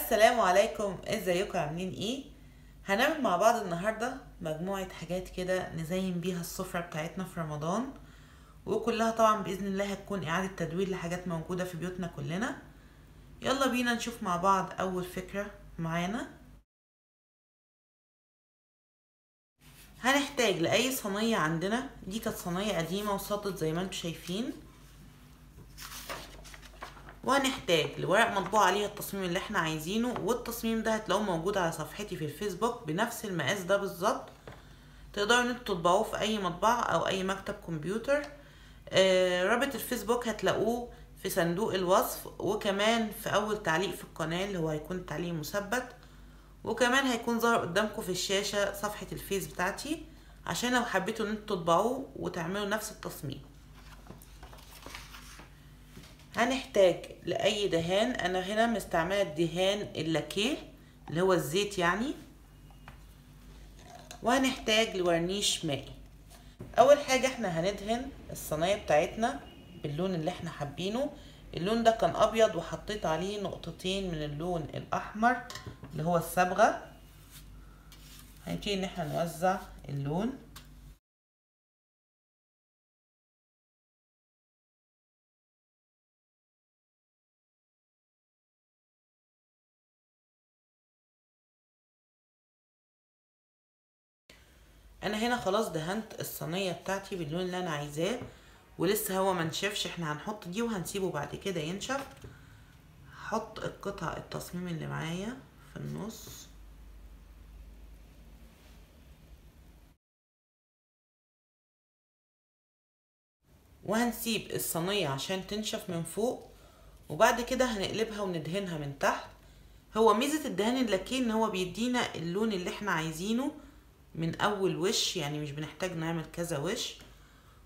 السلام عليكم، ازيكم عاملين ايه؟ هنعمل مع بعض النهاردة مجموعة حاجات كده نزين بيها السفرة بتاعتنا في رمضان، وكلها طبعا بإذن الله هتكون إعادة تدوير لحاجات موجودة في بيوتنا كلنا. يلا بينا نشوف مع بعض أول فكرة معانا. هنحتاج لأي صينية عندنا، دي كانت صينية قديمة وصدت زي ما انتم شايفين، وهنحتاج لورق مطبوع عليه التصميم اللي احنا عايزينه، والتصميم ده هتلاقوه موجود على صفحتي في الفيسبوك بنفس المقاس ده بالظبط. تقدروا ان انتوا تطبعوه في اي مطبعة او اي مكتب كمبيوتر. رابط الفيسبوك هتلاقوه في صندوق الوصف، وكمان في اول تعليق في القناة اللي هو هيكون تعليق مثبت، وكمان هيكون ظاهر قدامكم في الشاشة صفحة الفيس بتاعتي عشان لو حبيتوا ان انتوا تطبعوه وتعملوا نفس التصميم. هنحتاج لأي دهان، أنا هنا مستعملة الدهان اللاكيه اللي هو الزيت يعني، وهنحتاج لورنيش مائي. أول حاجة احنا هندهن الصينية بتاعتنا باللون اللي احنا حابينه. اللون ده كان أبيض وحطيت عليه نقطتين من اللون الأحمر اللي هو الصبغة. هنبتدي ان احنا نوزع اللون. انا هنا خلاص دهنت الصينيه بتاعتي باللون اللي انا عايزاه، ولسه هو منشفش. احنا هنحط دي وهنسيبه بعد كده ينشف. هحط القطع التصميم اللي معايا في النص، وهنسيب الصينيه عشان تنشف من فوق، وبعد كده هنقلبها وندهنها من تحت. هو ميزه الدهان اللاكيه ان هو بيدينا اللون اللي احنا عايزينه من اول وش، يعني مش بنحتاج نعمل كذا وش.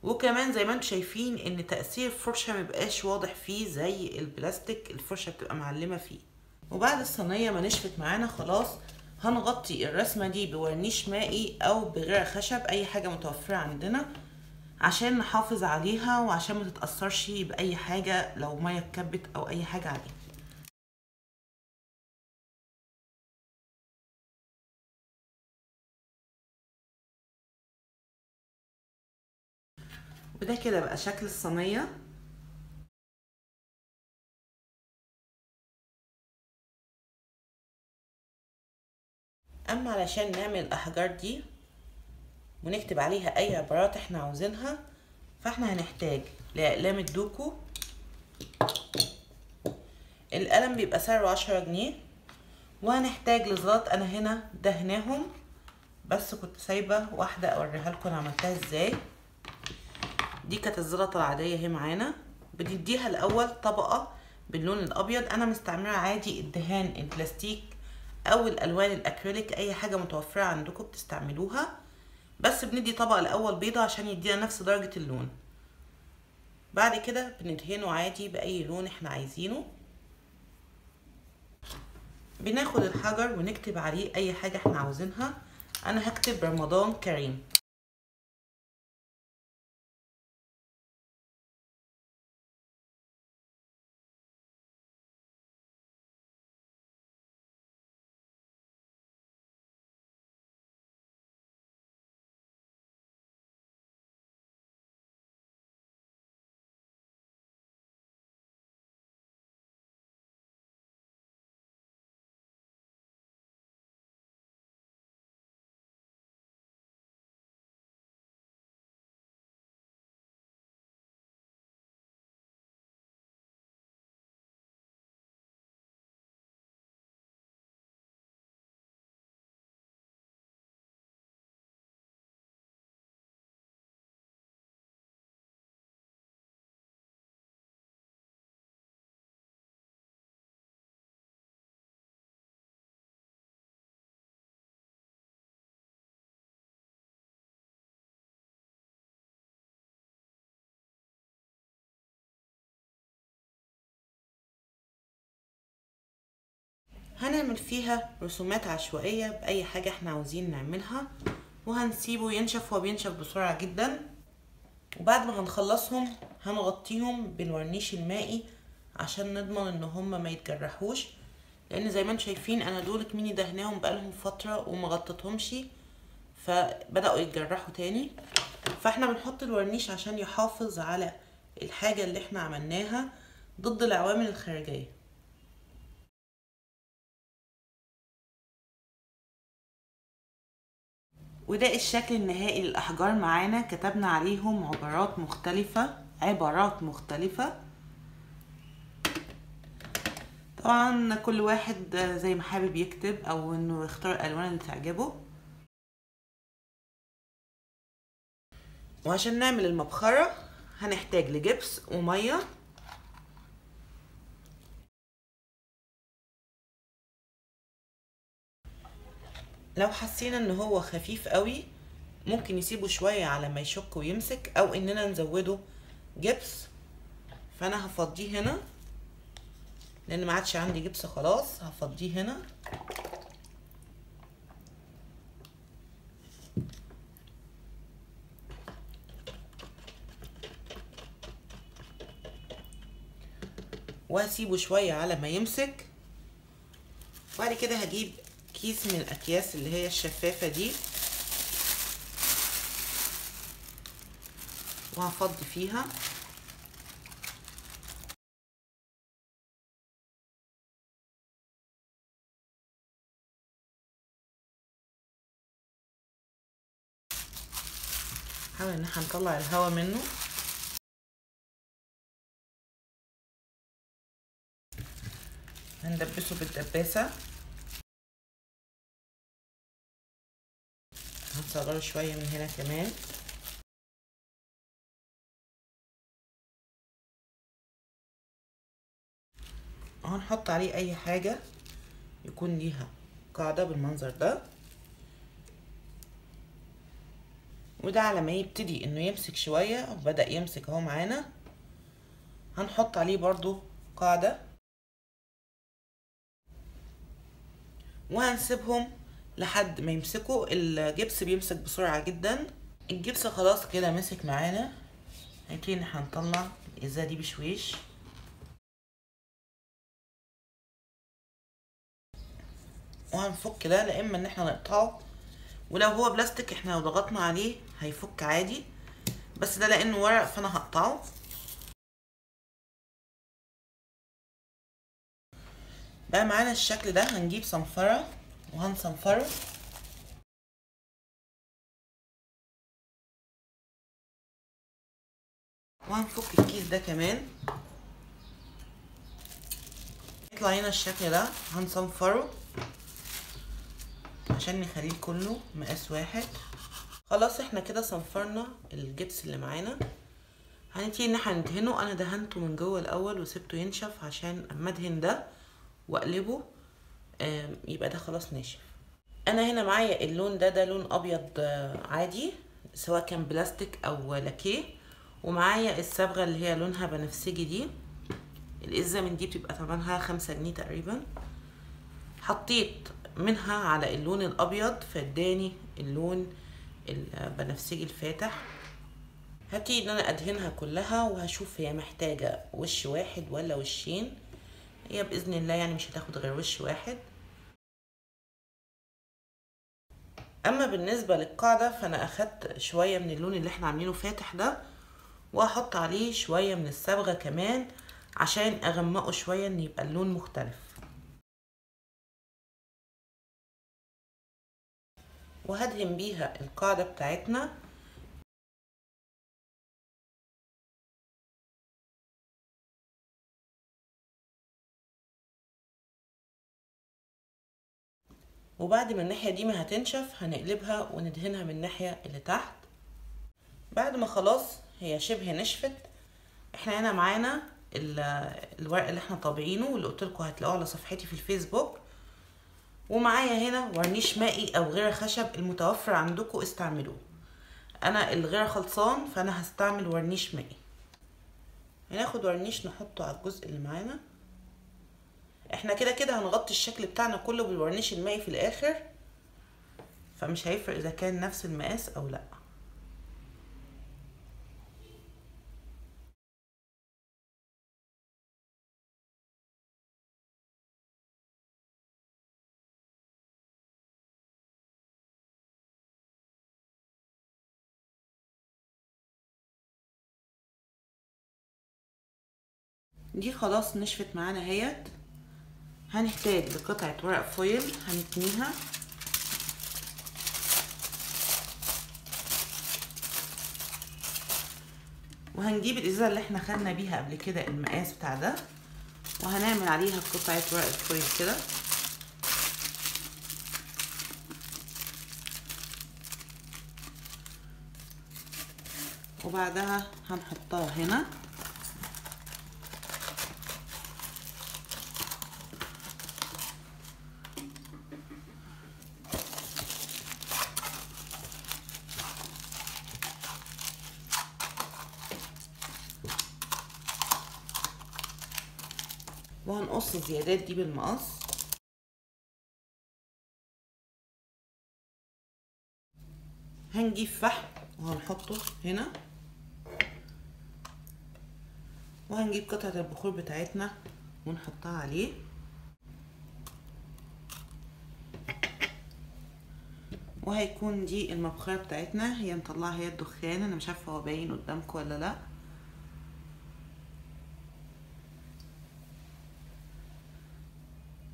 وكمان زي ما انتم شايفين ان تأثير الفرشة مبقاش واضح فيه زي البلاستيك، الفرشة بتبقى معلمة فيه. وبعد الصينية ما نشفت معانا خلاص، هنغطي الرسمة دي بورنيش مائي او بغير خشب، اي حاجة متوفرة عندنا عشان نحافظ عليها وعشان ما تتأثرش بأي حاجة لو مية اتكبت او اي حاجة عليها. وده كده بقى شكل الصينية. اما علشان نعمل الاحجار دي ونكتب عليها اي عبارات احنا عاوزينها، فاحنا هنحتاج لأقلام الدوكو. القلم بيبقى سعره 10 جنيه. وهنحتاج لزراط، انا هنا دهناهم بس كنت سايبه واحده اوريها لكم انا عملتها ازاي. دي كانت الزلطه العاديه اهي معانا. بنديها الاول طبقه باللون الابيض، انا مستعمله عادي الدهان البلاستيك او الالوان الاكريليك، اي حاجه متوفره عندكم بتستعملوها. بس بندي طبقه الاول بيضه عشان يدينا نفس درجه اللون. بعد كده بندهنه عادي باي لون احنا عايزينه. بناخد الحجر ونكتب عليه اي حاجة احنا عاوزينها. انا هكتب رمضان كريم. هنعمل فيها رسومات عشوائية بأي حاجة احنا عاوزين نعملها، وهنسيبه ينشف. هو بينشف بسرعة جدا. وبعد ما هنخلصهم هنغطيهم بالورنيش المائي عشان نضمن ان هما ما يتجرحوش. لان زي ما انتم شايفين انا دول كميني دهناهم بقالهم فتره وما غطيتهمش، فبداوا يتجرحوا تاني. فاحنا بنحط الورنيش عشان يحافظ على الحاجه اللي احنا عملناها ضد العوامل الخارجيه. وده الشكل النهائي للأحجار معانا. كتبنا عليهم عبارات مختلفة. طبعا كل واحد زي ما حابب يكتب او انه يختار الالوان اللي تعجبه. وعشان نعمل المبخرة هنحتاج لجبس ومية. لو حسينا ان هو خفيف قوي ممكن نسيبه شوية على ما يشك ويمسك، او اننا نزوده جبس. فانا هفضيه هنا لان ما عادش عندي جبس خلاص، هفضيه هنا. وهسيبه شوية على ما يمسك. وبعد كده هجيب كيس من الاكياس اللي هي الشفافة دي وهفضي فيها. نحاول ان احنا نطلع الهواء منه. هندبسه بالدباسة، هنصغره شوية من هنا كمان. وهنحط عليه اي حاجة يكون ليها قاعدة بالمنظر ده. وده على ما يبتدي انه يمسك شوية، بدأ يمسك اهو معانا. هنحط عليه برضو قاعدة وهنسيبهم لحد ما يمسكوا. الجبس بيمسك بسرعة جدا. الجبس خلاص كده مسك معانا. هنبتدي ان احنا نطلع الازازة دي بشويش. وهنفك ده، لا اما ان احنا نقطعه، ولو هو بلاستيك احنا لو ضغطنا عليه هيفك عادي، بس ده لانه ورق فانا هقطعه. بقى معانا الشكل ده. هنجيب صنفرة وهنصنفره. وهنفك الكيس ده كمان. يطلع هنا الشكل ده. هنصنفره عشان نخليه كله مقاس واحد. خلاص احنا كده صنفرنا الجبس اللي معانا. هنبتدي ان احنا ندهنه. انا دهنته من جوه الاول وسبته ينشف عشان اما ادهن ده واقلبه يبقى ده خلاص ناشف. انا هنا معايا اللون ده لون ابيض عادي سواء كان بلاستيك او لاكيه. ومعايا الصبغه اللي هي لونها بنفسجي دي. الازازه من دي بتبقى ثمنها 5 جنيه تقريبا. حطيت منها على اللون الابيض فاداني اللون البنفسجي الفاتح. هبتدي ان انا ادهنها كلها وهشوف هي محتاجه وش واحد ولا وشين. هي باذن الله يعني مش هتاخد غير وش واحد. اما بالنسبه للقاعده فانا اخدت شويه من اللون اللي احنا عاملينه فاتح ده وهحط عليه شويه من الصبغه كمان عشان اغمقه شويه ان يبقى اللون مختلف. وهدهن بيها القاعده بتاعتنا. وبعد ما الناحيه دي ما هتنشف هنقلبها وندهنها من الناحيه اللي تحت. بعد ما خلاص هي شبه نشفت، احنا هنا معانا الورق اللي احنا طابعينه واللي قلت لكم هتلاقوه على صفحتي في الفيسبوك. ومعايا هنا ورنيش مائي او غيره خشب، المتوفر عندكم استعملوه. انا الغيره خلصان فانا هستعمل ورنيش مائي. هناخد ورنيش نحطه على الجزء اللي معانا. احنا كده كده هنغطي الشكل بتاعنا كله بالورنيش المائي في الاخر، فمش هيفرق اذا كان نفس المقاس او لا. دي خلاص نشفت معانا اهيت. هنحتاج لقطعة ورق فويل هنتنيها، وهنجيب الازازة اللي احنا خدنا بيها قبل كده المقاس بتاع ده، وهنعمل عليها قطعة ورق فويل كده، وبعدها هنحطها هنا. وهنقص الزيادات دي بالمقص. هنجيب فحم وهنحطه هنا، وهنجيب قطعة البخور بتاعتنا ونحطها عليه، وهيكون دي المبخرة بتاعتنا. هي مطلعة هي الدخان، انا مش عارفة هو باين قدامكم ولا لا.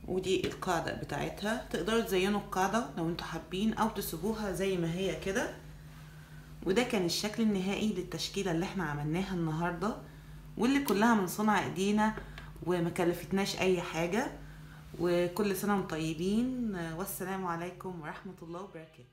ودي القاعدة بتاعتها. تقدروا تزينوا القاعدة لو انتوا حابين او تسيبوها زي ما هي كده. وده كان الشكل النهائي للتشكيلة اللي احنا عملناها النهاردة، واللي كلها من صنع ايدينا وما كلفتناش اي حاجة. وكل سنة وانتم طيبين، والسلام عليكم ورحمة الله وبركاته.